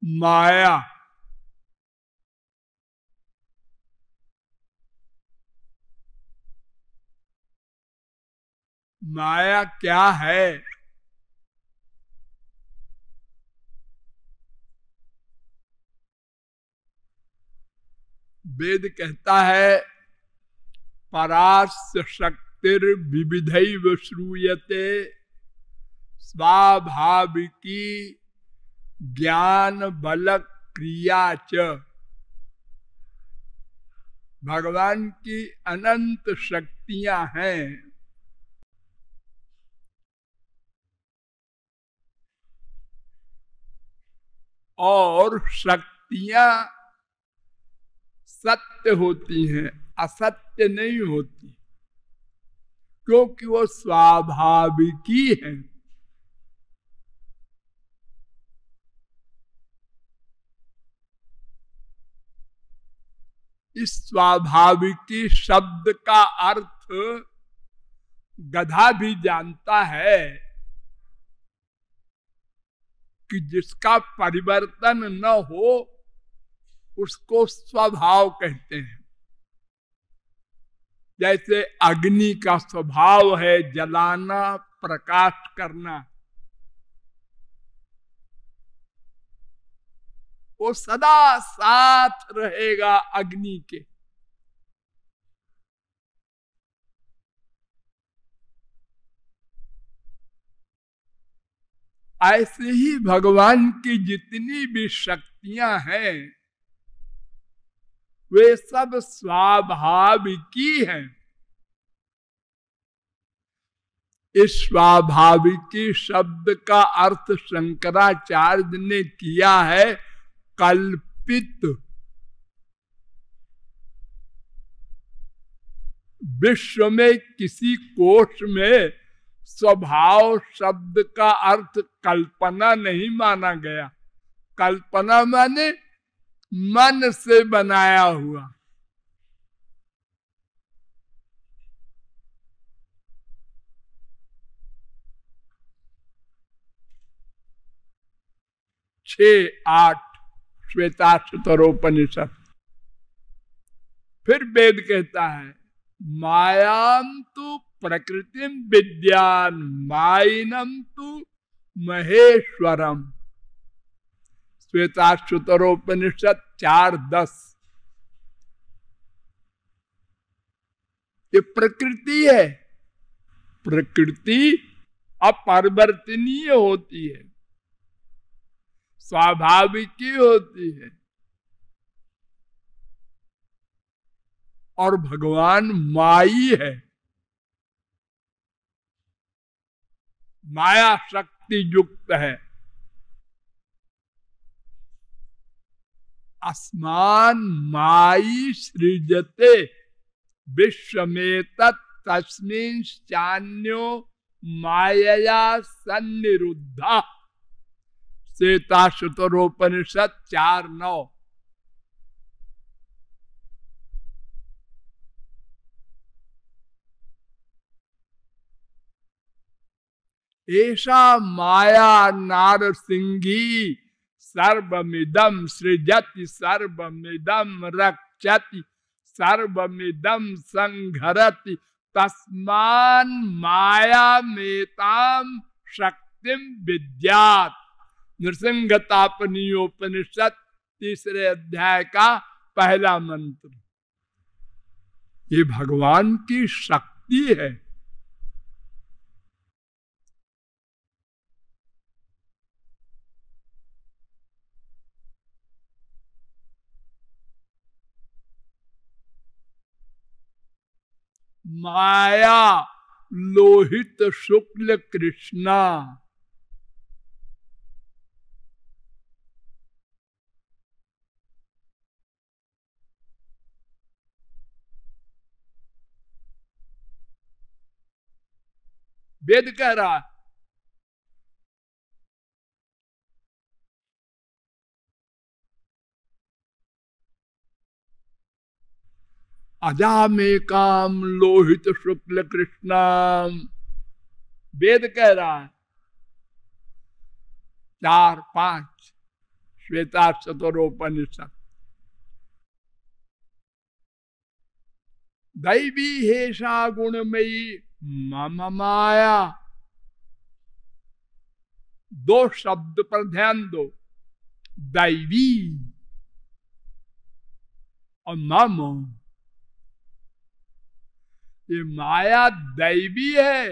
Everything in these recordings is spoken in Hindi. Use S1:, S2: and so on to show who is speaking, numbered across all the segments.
S1: माया। माया क्या है? वेद कहता है परास्य शक्तिर विविधैव श्रूयते स्वाभाविकी ज्ञान बल क्रिया च। भगवान की अनंत शक्तियां हैं। और शक्तियां सत्य होती हैं, असत्य नहीं होती, क्योंकि वो स्वाभाविकी है। इस स्वाभाविकी शब्द का अर्थ गधा भी जानता है कि जिसका परिवर्तन न हो उसको स्वभाव कहते हैं। जैसे अग्नि का स्वभाव है जलाना, प्रकाश करना, वो सदा साथ रहेगा अग्नि के। ऐसे ही भगवान की जितनी भी शक्तियां हैं वे सब स्वाभाविकी हैं। इस स्वाभाविकी शब्द का अर्थ शंकराचार्य ने किया है कल्पित। विश्व में किसी कोश में स्वभाव शब्द का अर्थ कल्पना नहीं माना गया। कल्पना माने मन से बनाया हुआ। छह आठ श्वेताश्वतरोपनिषद। फिर वेद कहता है मायाम तु प्रकृतिम विद्यान माइनम तु महेश्वरम। श्वेताश्वतरोपनिषद 4:10। ये प्रकृति है। प्रकृति अपरिवर्तनीय होती है, स्वाभाविक होती है। और भगवान माई है, माया शक्ति युक्त है। अस्मान माई सृजते विश्वमेतत् तस्मिंश्चान्यो मायया सन्निरुद्धा। श्वेताश्वतरोपनिषद 4:9। ऐसा माया नारसिंही सर्वमिदं सृजति सर्वमिदं रक्षति सर्वमिदं संघरति तस्मान मायामेतां शक्तिं विद्यात्। नृसिंहतापनीयोपनिषद 3 अध्याय का पहला मंत्र। ये भगवान की शक्ति है। माया लोहित शुक्ल कृष्णा। वेद कह रहा है अजामेकाम लोहित शुक्ल कृष्णाम। वेद कह रहा है 4-5 श्वेता चतुरोपनिषद। दैवी हेषा गुणमयी मम माया। दो शब्द पर ध्यान दो, दैवी और मम। ये माया दैवी है,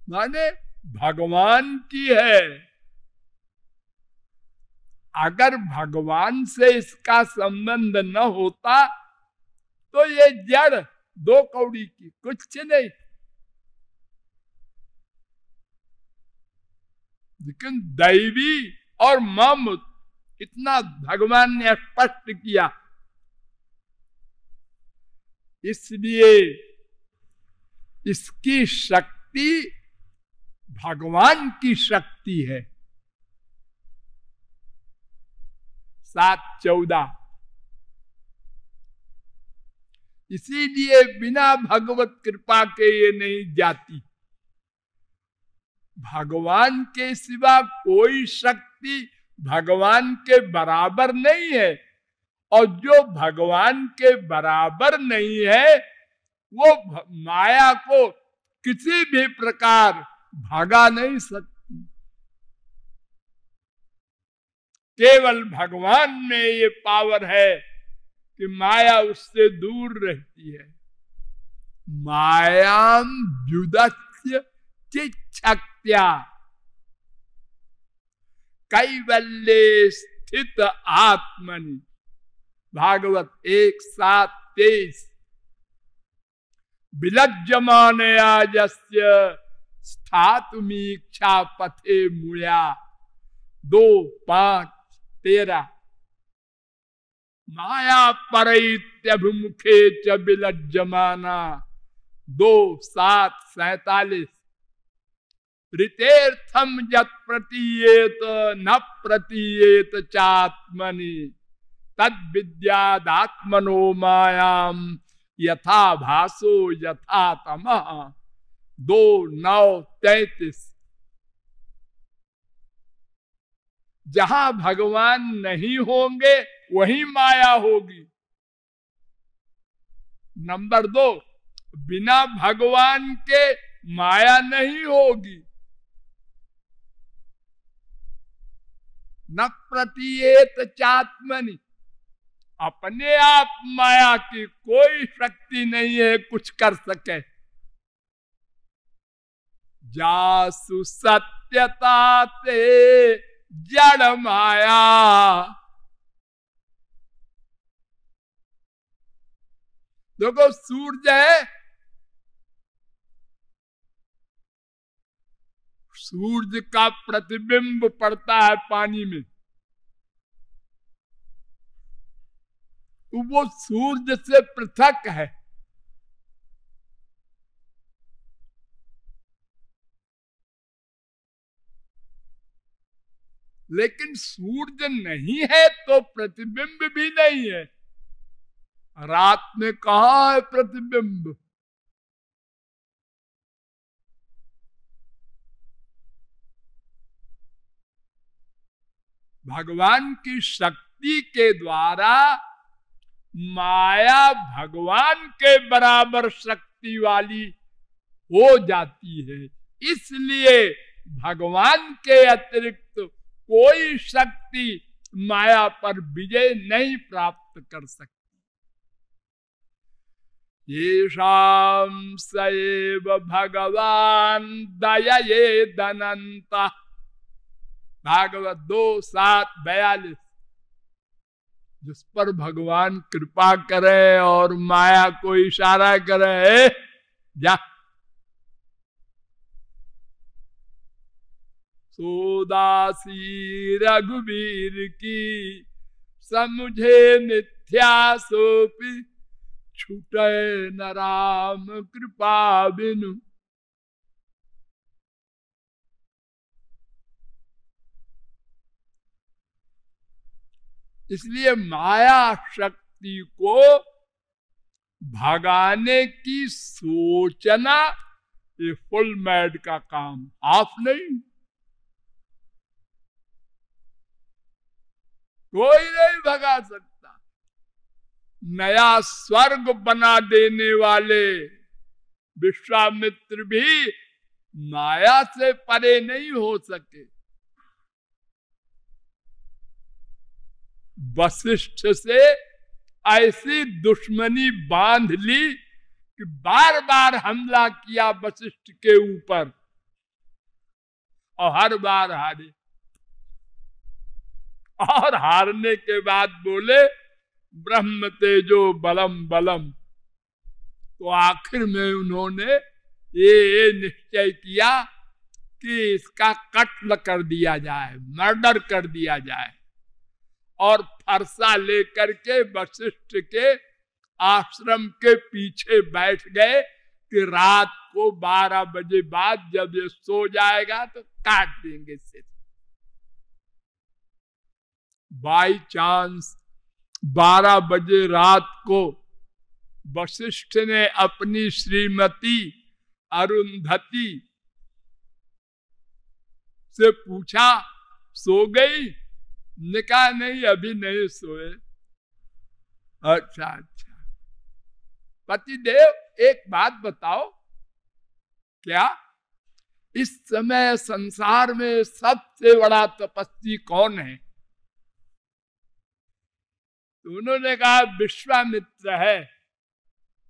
S1: माने भगवान की है। अगर भगवान से इसका संबंध न होता तो ये जड़ दो कौड़ी की कुछ नहीं। लेकिन दैवी और मम इतना भगवान ने स्पष्ट किया, इसलिए इसकी शक्ति भगवान की शक्ति है। 7:14। इसीलिए बिना भगवत कृपा के ये नहीं जाती। भगवान के सिवा कोई शक्ति भगवान के बराबर नहीं है, और जो भगवान के बराबर नहीं है वो माया को किसी भी प्रकार भागा नहीं सकती। केवल भगवान में ये पावर है कि माया उससे दूर रहती है। मायां व्युदस्य चिच्छक्त्या कैवल्ये स्थित आत्मनि। भागवत 1:7-23। विलज्जमानया यस्य स्थातुमीक्षा पथे मुया। 2:5-13। माया परैत्यभिमुखे च विलज्जमाना। 2:7-47। ऋतेर्थम यत् प्रतीयेत न प्रतीयेत चात्मनि तद विद्यादात्मनो मायाम यथा भासो यथा तमः। 2:9-33। जहां भगवान नहीं होंगे वहीं माया होगी। नंबर 2, बिना भगवान के माया नहीं होगी। न प्रतीयेत चात्मनि, अपने आप माया की कोई शक्ति नहीं है कुछ कर सके। जासु सत्यता ते जड़ माया। देखो सूरज है, सूरज का प्रतिबिंब पड़ता है पानी में, तो वो सूरज से पृथक है। लेकिन सूरज नहीं है तो प्रतिबिंब भी नहीं है। रात में कहां है प्रतिबिंब? भगवान की शक्ति के द्वारा माया भगवान के बराबर शक्ति वाली हो जाती है। इसलिए भगवान के अतिरिक्त कोई शक्ति माया पर विजय नहीं प्राप्त कर सकती। येषां सएव भगवान दयये दनन्ता। भागवत 2:7-42। जिस पर भगवान कृपा करे और माया को इशारा करे, जा सोदासी रघुवीर की समझे मिथ्या सोपी छूटे न राम कृपा बिनु। इसलिए माया शक्ति को भगाने की सोचना ये फुल मैड का काम, हाफ नहीं। कोई नहीं भगा सकता। नया स्वर्ग बना देने वाले विश्वामित्र भी माया से परे नहीं हो सके। वशिष्ठ से ऐसी दुश्मनी बांध ली कि बार बार हमला किया वशिष्ठ के ऊपर और हर बार हारे। और हारने के बाद बोले ब्रह्म तेजो बलम बलम। तो आखिर में उन्होंने ये निश्चय किया कि इसका कत्ल कर दिया जाए, मर्डर कर दिया जाए। और फरसा लेकर के वशिष्ठ के आश्रम के पीछे बैठ गए कि रात को 12 बजे बाद जब ये सो जाएगा तो काट देंगे सिर। बाई चांस 12 बजे रात को वशिष्ठ ने अपनी श्रीमती अरुंधति से पूछा, सो गई? ने कहा नहीं, अभी नहीं सोए। अच्छा अच्छा। पतिदेव एक बात बताओ, क्या इस समय संसार में सबसे बड़ा तपस्वी कौन है? तो उन्होंने कहा विश्वामित्र है,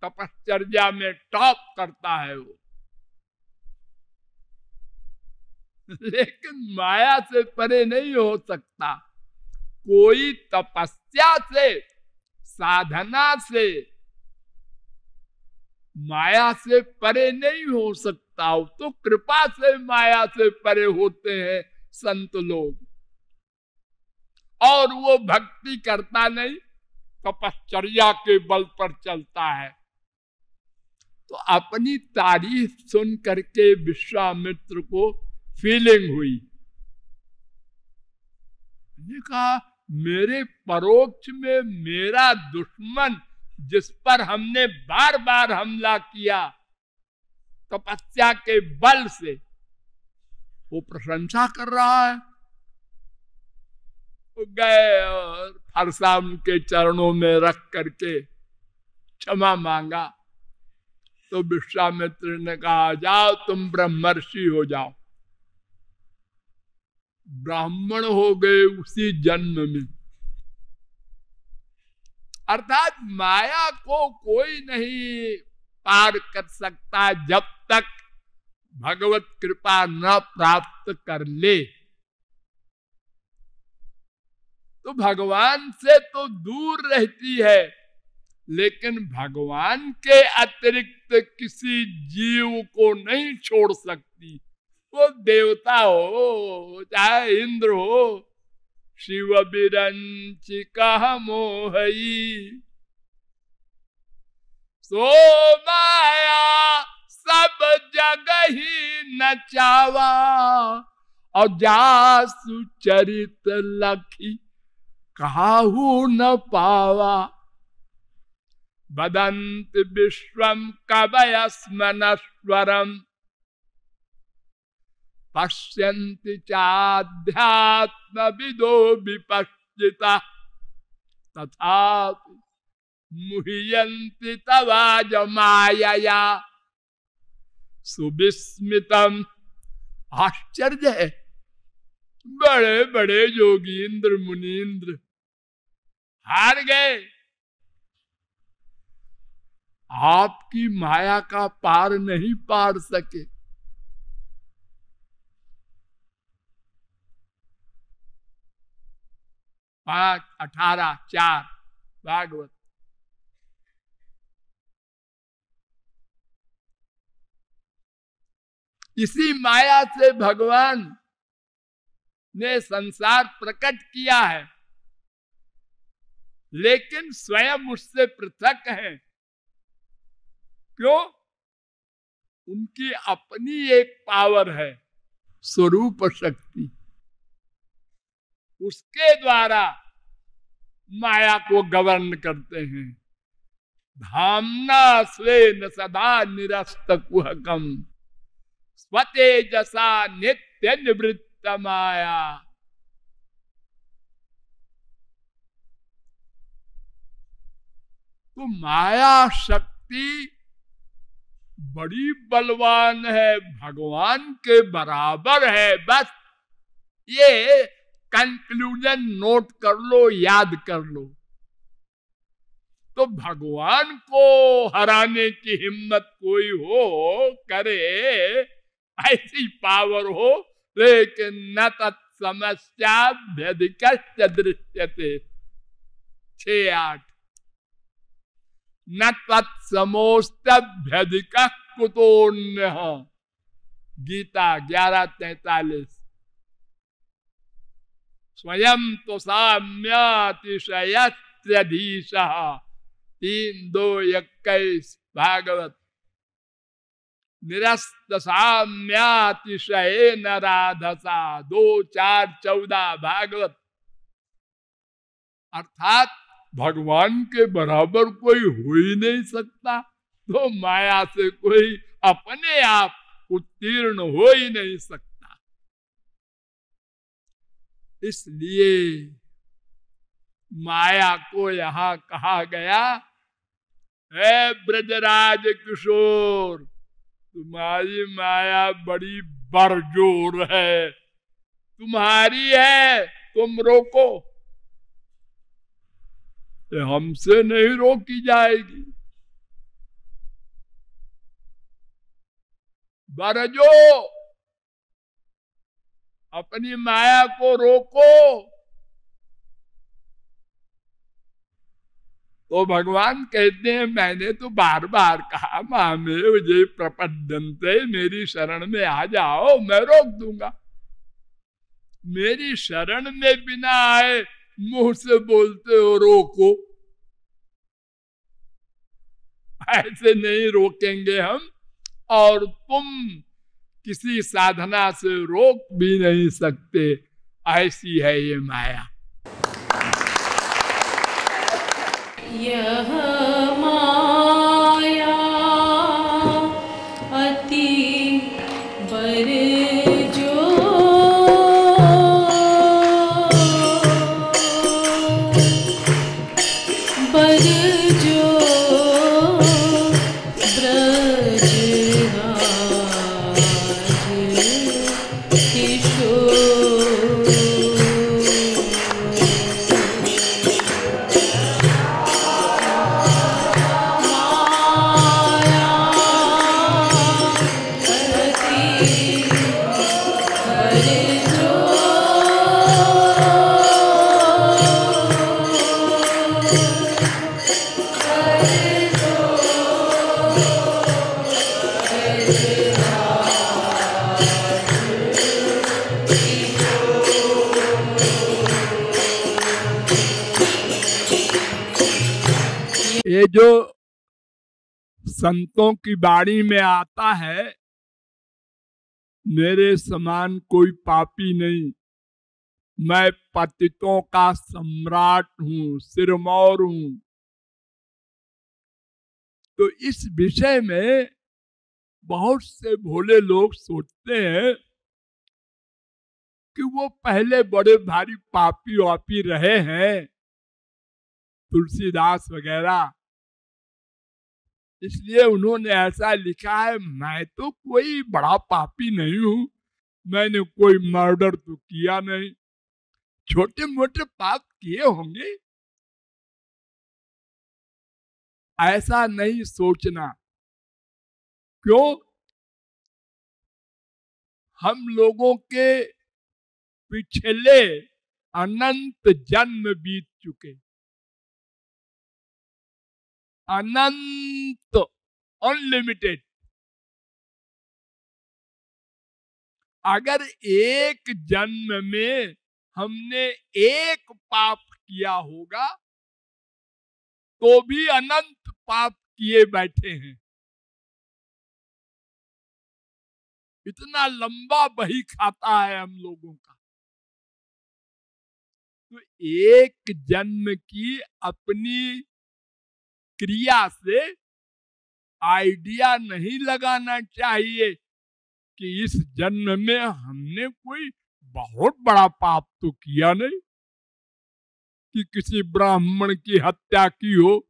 S1: तपश्चर्या में टॉप करता है वो। लेकिन माया से परे नहीं हो सकता। कोई तपस्या से, साधना से, माया से परे नहीं हो सकता। तो कृपा से माया से परे होते हैं संत लोग। और वो भक्ति करता नहीं, तपश्चर्या के बल पर चलता है। तो अपनी तारीफ सुन करके विश्वामित्र को फीलिंग हुई। ने कहा मेरे परोक्ष में मेरा दुश्मन, जिस पर हमने बार बार हमला किया तपस्या के बल से, वो प्रशंसा कर रहा है। तो गए और फरसा उनके चरणों में रख करके क्षमा मांगा। तो विश्वामित्र ने कहा जाओ तुम ब्रह्मर्षि हो जाओ। ब्राह्मण हो गए उसी जन्म में। अर्थात माया को कोई नहीं पार कर सकता जब तक भगवत कृपा न प्राप्त कर ले। तो भगवान से तो दूर रहती है, लेकिन भगवान के अतिरिक्त किसी जीव को नहीं छोड़ सकती। वो देवता हो चाहे इंद्र हो, शिव बिरंचिका मोहई, सो माया सब जगह ही नचावा, और जासु चरित लखी काहू न पावा। बदंत विश्वम कवय स्मनश्वरम, पश्यन्ति चाध्यात्म विदो विपश्चिता, तथापि मुह्यन्ति तवाज मायया सुविस्मितम। आश्चर्य है, बड़े बड़े योगींद्र मुनींद्र हार गए, आपकी माया का पार नहीं पार सके। 5:18-4 भागवत। इसी माया से भगवान ने संसार प्रकट किया है, लेकिन स्वयं उससे पृथक है। क्यों? उनकी अपनी एक पावर है, स्वरूप शक्ति। उसके द्वारा माया को गवर्न करते हैं। धामना स्वेन सदा निरस्त कुहकम, स्वतेजसा नित्य निवृत्त माया। तो माया शक्ति बड़ी बलवान है, भगवान के बराबर है। बस ये कंक्लूजन नोट कर लो, याद कर लो। तो भगवान को हराने की हिम्मत कोई हो करे, ऐसी पावर हो, लेकिन न तत्समस्या व्यधिकश्च दृश्यते 6-8 न तत्समोस्तभ्यधिक कुतोन्य। गीता 11:43। स्वयं तो साम्यातिशयत्यधीशः 3:2-21 भागवत। निरस्त साम्यातिशयेन राधसा 2:4-14 भागवत। अर्थात भगवान के बराबर कोई हो ही नहीं सकता, तो माया से कोई अपने आप उत्तीर्ण हो ही नहीं सकता। इसलिए माया को यहां कहा गया, है ब्रजराज किशोर, तुम्हारी माया बड़ी बरजोर है, तुम्हारी है, तुम रोको, हमसे नहीं रोकी जाएगी। बरजो, अपनी माया को रोको। तो भगवान कहते हैं, मैंने तो बार बार कहा, मामेव ये प्रपद्यन्ते, मेरी शरण में आ जाओ, मैं रोक दूंगा। मेरी शरण में बिना आए मुंह से बोलते हो रोको। ऐसे नहीं रोकेंगे हम, और तुम किसी साधना से रोक भी नहीं सकते। ऐसी है ये माया।
S2: यह माया अति बरजो, बरजो ब्रजराज किशोर।
S1: ये जो संतों की बाणी में आता है, मेरे समान कोई पापी नहीं, मैं पतितों का सम्राट हूं, सिरमौर हूं। तो इस विषय में बहुत से भोले लोग सोचते हैं कि वो पहले बड़े भारी पापी वापी रहे हैं, तुलसीदास वगैरह, इसलिए उन्होंने ऐसा लिखा है। मैं तो कोई बड़ा पापी नहीं हूं, मैंने कोई मर्डर तो किया नहीं, छोटे मोटे पाप किए होंगे। ऐसा नहीं सोचना। क्यों? हम लोगों के पिछले अनंत जन्म बीत चुके, अनंत, अनलिमिटेड। अगर एक जन्म में हमने एक पाप किया होगा तो भी अनंत पाप किए बैठे हैं। इतना लंबा बही खाता है हम लोगों का। तो एक जन्म की अपनी क्रिया से आइडिया नहीं लगाना चाहिए कि इस जन्म में हमने कोई बहुत बड़ा पाप तो किया नहीं, कि किसी ब्राह्मण की हत्या की हो,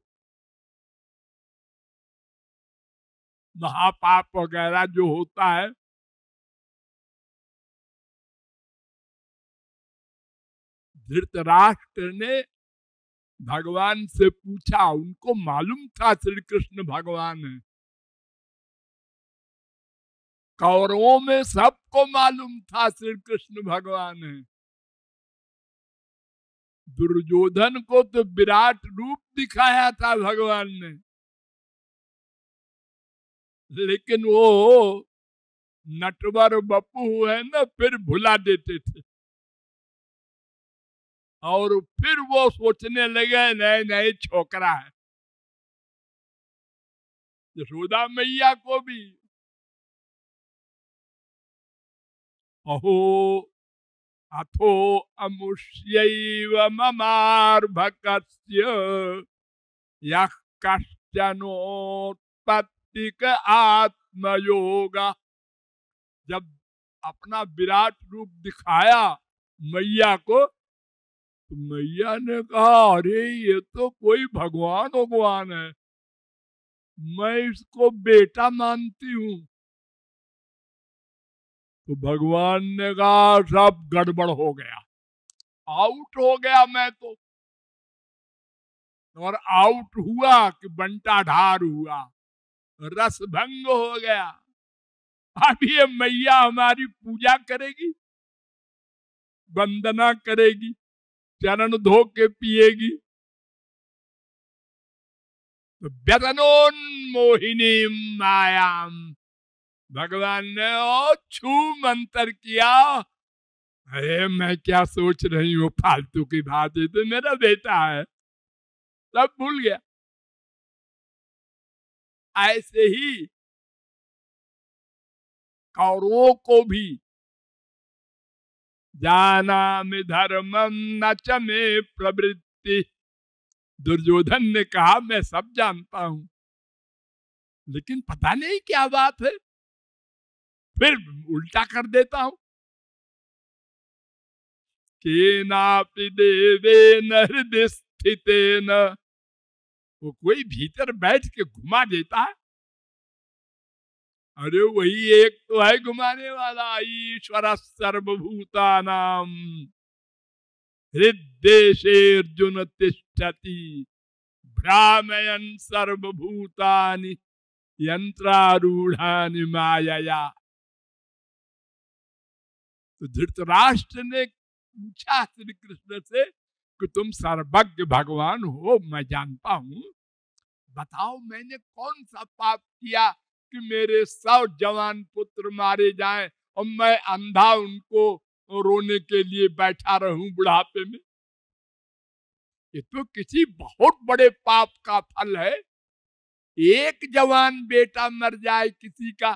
S1: महापाप वगैरह जो होता है, धृतराष्ट्र ने भगवान से पूछा, उनको मालूम था श्री कृष्ण भगवान है, कौरवों में सबको मालूम था श्री कृष्ण भगवान है। दुर्योधन को तो विराट रूप दिखाया था भगवान ने, लेकिन वो नटवर बपू है ना, फिर भुला देते थे। और फिर वो सोचने लगे नए नए छोकरा है। यशोदा मैया को भी अहो अथो अमुष्यैव ममार्भकस्य यः कश्चनोत्पत्तिक आत्मयोगा। जब अपना विराट रूप दिखाया मैया को, तो मैया ने कहा, अरे ये तो कोई भगवान है, मैं इसको बेटा मानती हूं। तो भगवान ने कहा सब गड़बड़ हो गया, आउट हो गया मैं तो। और आउट हुआ कि बंटा ढार हुआ, रस भंग हो गया। अब ये मैया हमारी पूजा करेगी, वंदना करेगी, चरण धो के पिएगी। तो व्यसनोन्मोहिनी मायाम, भगवान ने छू मंत्र किया। अरे मैं क्या सोच रही हूँ फालतू की बात है, तो मेरा बेटा है, सब भूल गया। ऐसे ही कौरवों को भी जानामि धर्मम न च मे प्रवृत्ति, दुर्योधन ने कहा मैं सब जानता हूं, लेकिन पता नहीं क्या बात है, फिर उल्टा कर देता हूं। केनापि देवेन हृदय स्थितेन, वो कोई भीतर बैठ के घुमा देता है। अरे वही एक तो है घुमाने वाला, ईश्वर सर्वभूतानां हृद्देशे अर्जुन तिष्ठति भ्रामयन् सर्वभूतानि यंत्रारूढ़ानि मायया। तो धृतराष्ट्र ने पूछा श्री कृष्ण से कि तुम सर्वज्ञ भगवान हो, मैं जानता हूं, बताओ मैंने कौन सा पाप किया कि मेरे 100 जवान पुत्र मारे जाएं और मैं अंधा उनको रोने के लिए बैठा रहूं बुढ़ापे में। ये तो किसी बहुत बड़े पाप का फल है। एक जवान बेटा मर जाए किसी का,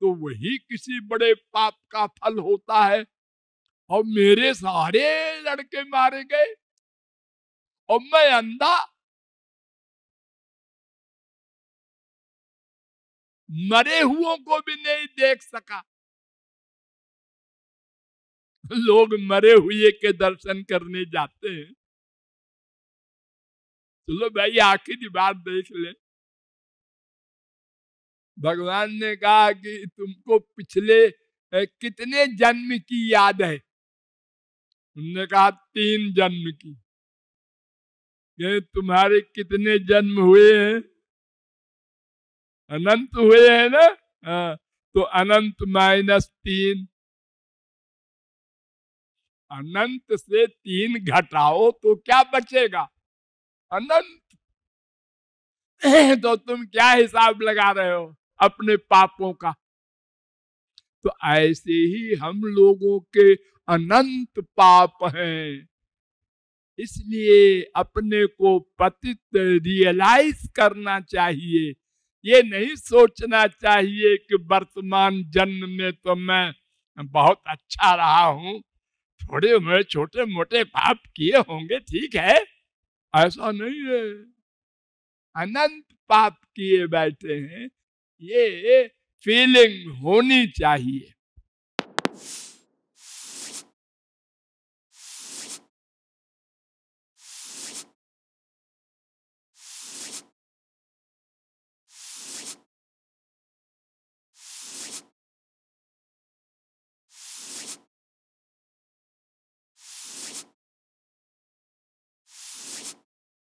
S1: तो वही किसी बड़े पाप का फल होता है। और मेरे सारे लड़के मारे गए और मैं अंधा, मरे हुओं को भी नहीं देख सका। लोग मरे हुए के दर्शन करने जाते हैं, चलो भाई आखिरी बार देख ले। भगवान ने कहा कि तुमको पिछले कितने जन्म की याद है? उन्होंने कहा 3 जन्म की। ये तुम्हारे कितने जन्म हुए हैं? अनंत हुए हैं ना? तो अनंत -3, अनंत से 3 घटाओ तो क्या बचेगा? अनंत। तो तुम क्या हिसाब लगा रहे हो अपने पापों का? तो ऐसे ही हम लोगों के अनंत पाप हैं। इसलिए अपने को पतित रियलाइज करना चाहिए। ये नहीं सोचना चाहिए कि वर्तमान जन्म में तो मैं बहुत अच्छा रहा हूं, थोड़े मैं छोटे मोटे पाप किए होंगे, ठीक है। ऐसा नहीं है, अनंत पाप किए बैठे हैं। ये फीलिंग होनी चाहिए।